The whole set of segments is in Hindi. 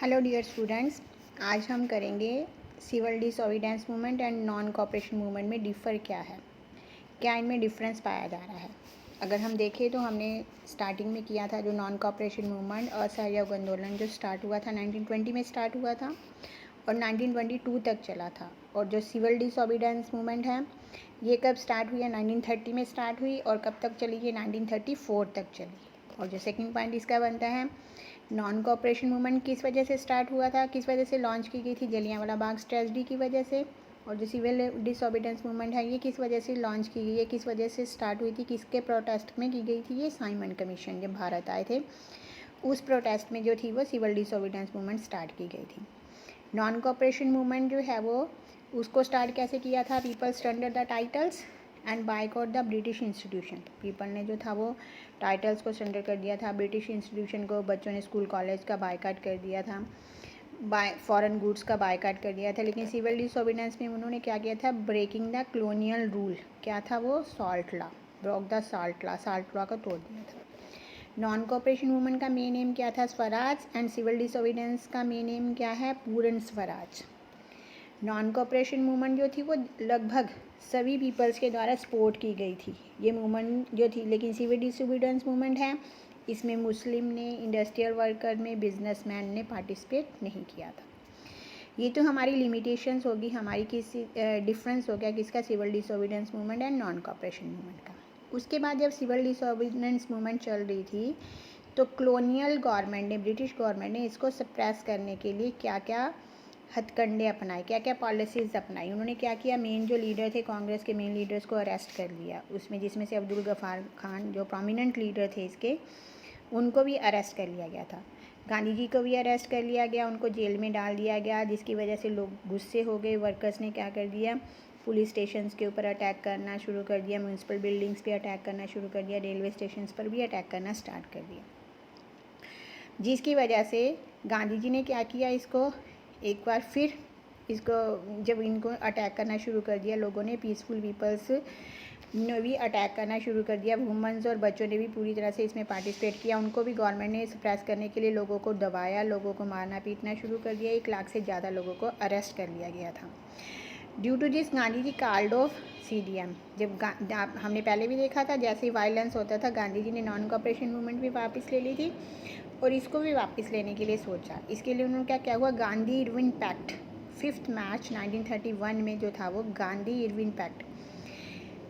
हेलो डियर स्टूडेंट्स, आज हम करेंगे civil disobedience movement and non cooperation movement में डिफ़र क्या है, क्या इनमें डिफरेंस पाया जा रहा है। अगर हम देखें तो हमने स्टार्टिंग में किया था जो नॉन कोऑपरेशन मूवमेंट असहयोग आंदोलन जो स्टार्ट हुआ था 1920 में स्टार्ट हुआ था और 1922 तक चला था। और जो सिविल डिसोबीडियंस मूवमेंट है ये कब स्टार्ट हुई है, 1930 में स्टार्ट हुई और कब तक चली, ये 1934 तक चली। और जो सेकंड पॉइंट इसका बनता है, नॉन कोऑपरेशन मूवमेंट किस वजह से स्टार्ट हुआ था, किस वजह से लॉन्च की गई थी, जलियांवाला बाग ट्रेजेडी की वजह से। और जो सिविल डिसोबीडियंस मूवमेंट है ये किस वजह से लॉन्च की गई है, किस वजह से स्टार्ट हुई थी, किसके प्रोटेस्ट में की गई थी, ये साइमन कमीशन जब भारत आए थे उस प्रोटेस्ट में जो थी वो सिविल डिसोबीडियंस मूवमेंट स्टार्ट की गई थी। नॉन कोऑपरेशन मूवमेंट जो है वो उसको स्टार्ट कैसे किया था, peoples under the titles and boycott the British institution. People ने जो था वो टाइटल्स को सरेंडर कर दिया था, ब्रिटिश इंस्टीट्यूशन को, बच्चों ने स्कूल कॉलेज का बायकॉट कर दिया था, फॉरेन गुड्स का बायकॉट कर दिया था। लेकिन सिविल डिसोबीडियंस में उन्होंने क्या किया था, ब्रेकिंग द कॉलोनियल रूल, क्या था वो, salt law, broke the salt law को तोड़ दिया था। नॉन कोऑपरेशन मूवमेंट का मेन एम क्या था, स्वराज, एंड सिविल डिसोबीडियंस का मेन एम क्या है, पूर्ण स्वराज। नॉन कोऑपरेशन मूवमेंट जो थी वो लगभग सभी पीपल्स के द्वारा सपोर्ट की गई थी ये मूवमेंट जो थी। लेकिन सिविल डिसोबीडियंस मूवमेंट है इसमें मुस्लिम ने, इंडस्ट्रियल वर्कर में, बिजनेसमैन ने पार्टिसिपेट नहीं किया था। ये तो हमारी लिमिटेशंस होगी, हमारी किसी डिफरेंस हो गया किसका, civil disobedience movement and non cooperation movement का। उसके बाद जब सिविल डिसोबीडियंस मूवमेंट चल रही थी तो कॉलोनियल गवर्नमेंट ने, ब्रिटिश गवर्नमेंट ने इसको सप्रेस करने के लिए क्या क्या हथकंडे अपनाए, क्या क्या पॉलिसीज़ अपनाई। उन्होंने क्या किया, मेन जो लीडर थे कांग्रेस के मेन लीडर्स को अरेस्ट कर लिया, उसमें जिसमें से अब्दुल गफ़ार खान जो प्रोमिनेंट लीडर थे इसके, उनको भी अरेस्ट कर लिया गया था। गांधी जी को भी अरेस्ट कर लिया गया, उनको जेल में डाल दिया गया, जिसकी वजह से लोग गुस्से हो गए। वर्कर्स ने क्या कर दिया, पुलिस स्टेशंस के ऊपर अटैक करना शुरू कर दिया, म्यूनसिपल बिल्डिंग्स पे अटैक करना शुरू कर दिया, रेलवे स्टेशंस पर भी अटैक करना स्टार्ट कर दिया, जिसकी वजह से गांधी जी ने क्या किया, इसको एक बार फिर इसको जब इनको अटैक करना शुरू कर दिया लोगों ने, पीसफुल पीपल्स ने भी अटैक करना शुरू कर दिया, वुमेन्स और बच्चों ने भी पूरी तरह से इसमें पार्टिसिपेट किया। उनको भी गवर्नमेंट ने सप्रेस करने के लिए लोगों को दबाया, लोगों को मारना पीटना शुरू कर दिया। 1 लाख से ज़्यादा लोगों को अरेस्ट कर लिया गया था। Due to this Gandhi ji called off CDM। जब हमने पहले भी देखा था जैसे ही वायलेंस होता था गांधी जी ने नॉन कोऑपरेशन मूवमेंट भी वापस ले ली थी और इसको भी वापस लेने के लिए सोचा। इसके लिए उन्होंने क्या हुआ, गांधी इरविन पैक्ट 5 मार्च 1931 में जो था वो गांधी इरविन पैक्ट,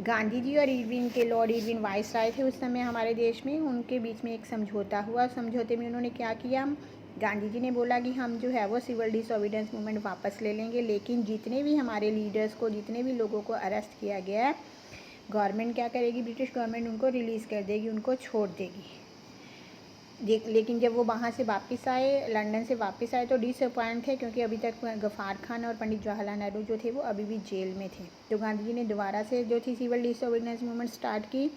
गांधी जी और इरविन के, लॉर्ड इरविन वाइस राय थे उस समय हमारे देश में, उनके बीच में एक समझौता हुआ। समझौते में उन्होंने क्या किया, गांधी जी ने बोला कि हम जो है वो सिविल डिसोबीडियंस मूवमेंट वापस ले लेंगे, लेकिन जितने भी हमारे लीडर्स को, जितने भी लोगों को अरेस्ट किया गया है, गवर्नमेंट क्या करेगी, ब्रिटिश गवर्नमेंट उनको रिलीज़ कर देगी, उनको छोड़ देगी। लेकिन जब वो वहाँ से वापस आए, लंदन से वापस आए तो डिसअपॉइंट थे, क्योंकि अभी तक गफ़ार खान और पंडित जवाहरलाल नेहरू जो थे वो अभी भी जेल में थे। तो गांधी जी ने दोबारा से जो थी सिविल डिसोबीडियंस मूवमेंट स्टार्ट की,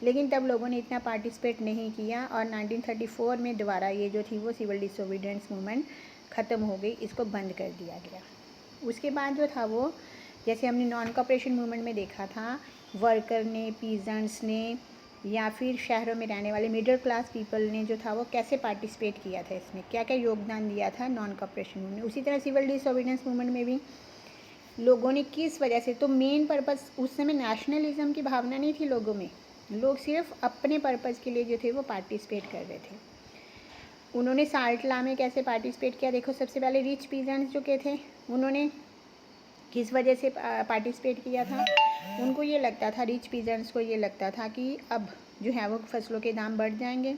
लेकिन तब लोगों ने इतना पार्टिसिपेट नहीं किया और 1934 में दोबारा ये जो थी वो सिविल डिसोबीडियंस मूवमेंट ख़त्म हो गई, इसको बंद कर दिया गया। उसके बाद जो था वो, जैसे हमने नॉन कोऑपरेशन मूवमेंट में देखा था, वर्कर ने, पीजेंट्स ने, या फिर शहरों में रहने वाले मिडिल क्लास पीपल ने जो था वो कैसे पार्टिसिपेट किया था, इसमें क्या क्या योगदान दिया था नॉन कोऑपरेशन मूवमेंट में। उसी तरह सिविल डिसोबीडियंस मूवमेंट में भी लोगों ने किस वजह से, तो मेन पर्पस उस समय नेशनलिज्म की भावना नहीं थी लोगों में, लोग सिर्फ अपने पर्पज़ के लिए जो थे वो पार्टिसिपेट कर रहे थे। उन्होंने साल्ट लॉ में कैसे पार्टिसिपेट किया, देखो सबसे पहले रिच पीजेंट्स जो के थे उन्होंने किस वजह से पार्टिसिपेट किया था, उनको ये लगता था, रिच पीजेंट्स को ये लगता था कि अब जो है वो फसलों के दाम बढ़ जाएंगे,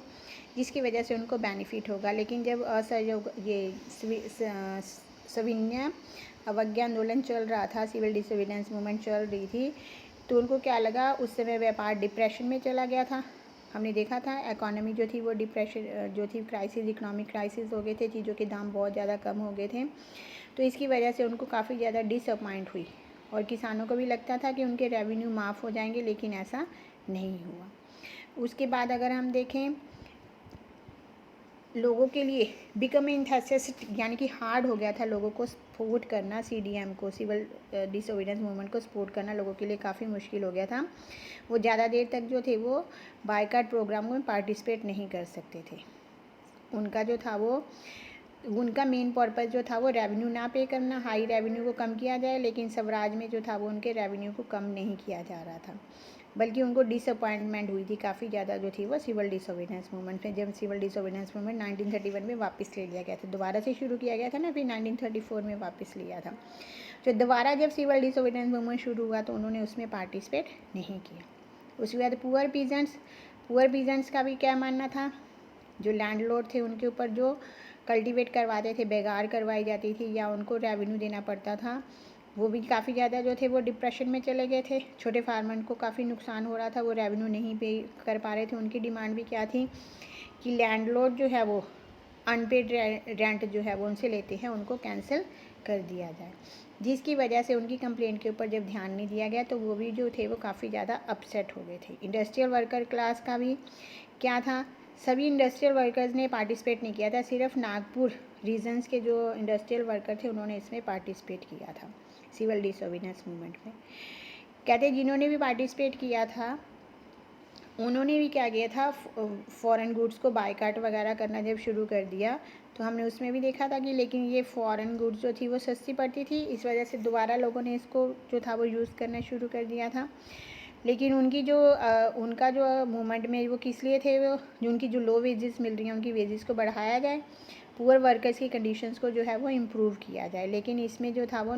जिसकी वजह से उनको बेनिफिट होगा। लेकिन जब असहयोग, ये सविनय अवज्ञा आंदोलन चल रहा था, सिविल डिसोबीडियंस मूवमेंट चल रही थी, तो उनको क्या लगा, उस समय व्यापार डिप्रेशन में चला गया था। हमने देखा था इकोनॉमी जो थी वो डिप्रेशन जो थी, क्राइसिस, इकोनॉमिक क्राइसिस हो गए थे, चीज़ों के दाम बहुत ज़्यादा कम हो गए थे, तो इसकी वजह से उनको काफ़ी ज़्यादा डिसअपॉइंट हुई और किसानों को भी लगता था कि उनके रेवेन्यू माफ़ हो जाएंगे, लेकिन ऐसा नहीं हुआ। उसके बाद अगर हम देखें, लोगों के लिए बिकम इंथेसिस्ट, यानी कि हार्ड हो गया था लोगों को सपोर्ट करना, CDM को, सिविल डिसोबीडियंस मूवमेंट को सपोर्ट करना लोगों के लिए काफ़ी मुश्किल हो गया था। वो ज़्यादा देर तक जो थे वो बायकॉट प्रोग्राम में पार्टिसिपेट नहीं कर सकते थे। उनका जो था वो उनका मेन पर्पज़ जो था वो रेवेन्यू ना पे करना, हाई रेवेन्यू को कम किया जाए, लेकिन स्वराज में जो था वो उनके रेवेन्यू को कम नहीं किया जा रहा था, बल्कि उनको डिसअपॉइंटमेंट हुई थी काफ़ी ज़्यादा जो थी वो सिविल डिसोबीडियंस मूवमेंट में। जब सिविल डिसोबीडियंस मूवमेंट 1931 में वापस ले लिया गया था, दोबारा से शुरू किया गया था ना, फिर 1934 में वापस लिया था। तो दोबारा जब सिविल डिसोबीडियंस मूवमेंट शुरू हुआ तो उन्होंने उसमें पार्टिसिपेट नहीं किया। उसके बाद पुअर पीजेंट्स का भी क्या मानना था, जो लैंडलॉर्ड थे उनके ऊपर जो कल्टीवेट करवाते थे, बेगार करवाई जाती थी या उनको रेवेन्यू देना पड़ता था, वो भी काफ़ी ज़्यादा जो थे वो डिप्रेशन में चले गए थे। छोटे फार्मर को काफ़ी नुकसान हो रहा था, वो रेवेन्यू नहीं पे कर पा रहे थे। उनकी डिमांड भी क्या थी कि लैंडलॉर्ड जो है वो अनपेड रेंट जो है वो उनसे लेते हैं, उनको कैंसिल कर दिया जाए, जिसकी वजह से उनकी कंप्लेंट के ऊपर जब ध्यान नहीं दिया गया तो वो भी जो थे वो काफ़ी ज़्यादा अपसेट हो गए थे। इंडस्ट्रियल वर्कर क्लास का भी क्या था, सभी इंडस्ट्रियल वर्कर्स ने पार्टिसिपेट नहीं किया था, सिर्फ नागपुर रीजन्स के जो इंडस्ट्रियल वर्कर थे उन्होंने इसमें पार्टिसिपेट किया था सिविल डिसोबीडियंस मूवमेंट में। कहते जिन्होंने भी पार्टिसिपेट किया था उन्होंने भी क्या किया था, फॉरेन गुड्स को बायकाट वगैरह करना जब शुरू कर दिया तो हमने उसमें भी देखा था कि लेकिन ये फॉरेन गुड्स जो थी वो सस्ती पड़ती थी, इस वजह से दोबारा लोगों ने इसको जो था वो यूज़ करना शुरू कर दिया था। लेकिन उनकी जो उनका जो मूवमेंट में वो किस लिए थे, वो जो उनकी जो लो वेजेस मिल रही हैं उनकी वेजेस को बढ़ाया जाए, पुअर वर्कर्स की कंडीशंस को जो है वो इम्प्रूव किया जाए। लेकिन इसमें जो था वो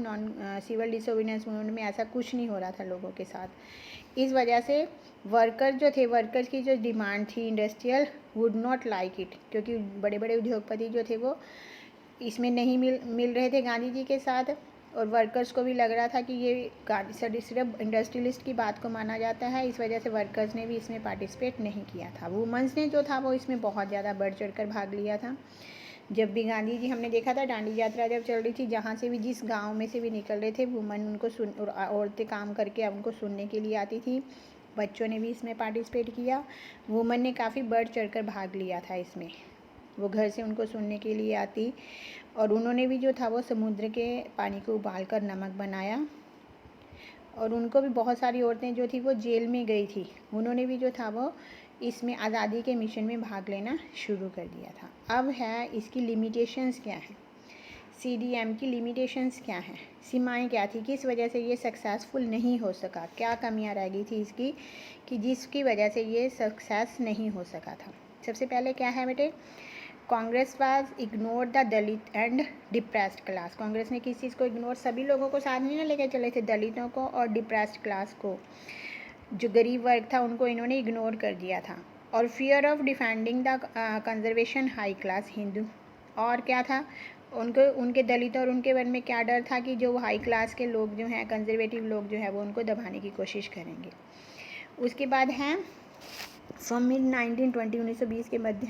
सिविल डिसोबीडियंस मूवमेंट में ऐसा कुछ नहीं हो रहा था लोगों के साथ। इस वजह से वर्कर्स की जो डिमांड थी industrial would not like it, क्योंकि बड़े बड़े उद्योगपति जो थे वो इसमें नहीं मिल रहे थे गांधी जी के साथ, और वर्कर्स को भी लग रहा था कि ये सिर्फ इंडस्ट्रियलिस्ट की बात को माना जाता है। इस वजह से वर्कर्स ने भी इसमें पार्टिसिपेट नहीं किया था। वुमेंस ने जो था वो इसमें बहुत ज़्यादा बढ़ चढ़ कर भाग लिया था। जब भी गांधी जी, हमने देखा था दांडी यात्रा जब चल रही थी, जहाँ से भी जिस गांव में से भी निकल रहे थे वुमेन उनको औरतें काम करके उनको सुनने के लिए आती थी। बच्चों ने भी इसमें पार्टिसिपेट किया। वुमेन ने काफ़ी बढ़ चढ़ कर भाग लिया था इसमें, वो घर से उनको सुनने के लिए आती, और उन्होंने भी जो था वो समुद्र के पानी को उबाल कर नमक बनाया। और उनको भी बहुत सारी औरतें जो थी वो जेल में गई थी, उन्होंने भी जो था वो इसमें आज़ादी के मिशन में भाग लेना शुरू कर दिया था। अब है इसकी लिमिटेशंस क्या हैं, CDM की लिमिटेशंस क्या हैं, सीमाएं क्या थी, किस वजह से ये सक्सेसफुल नहीं हो सका, क्या कमियां रह गई थी इसकी कि जिसकी वजह से ये सक्सेस नहीं हो सका था। सबसे पहले क्या है बेटे, Congress was ignore the Dalit and depressed class. Congress ने किस चीज़ को इग्नोर, सभी लोगों को साथ नहीं ना लेकर चले थे, दलितों को और डिप्रेस्ड क्लास को, जो गरीब वर्ग था उनको इन्होंने इग्नोर कर दिया था। और fear of defending the conservation high class Hindu, और क्या था उनके दलितों और उनके मन में क्या डर था कि जो हाई क्लास के लोग जो हैं, कंजर्वेटिव लोग जो है वो उनको दबाने की कोशिश करेंगे। उसके बाद है फ्रॉम मिड 1920 1920 के मध्य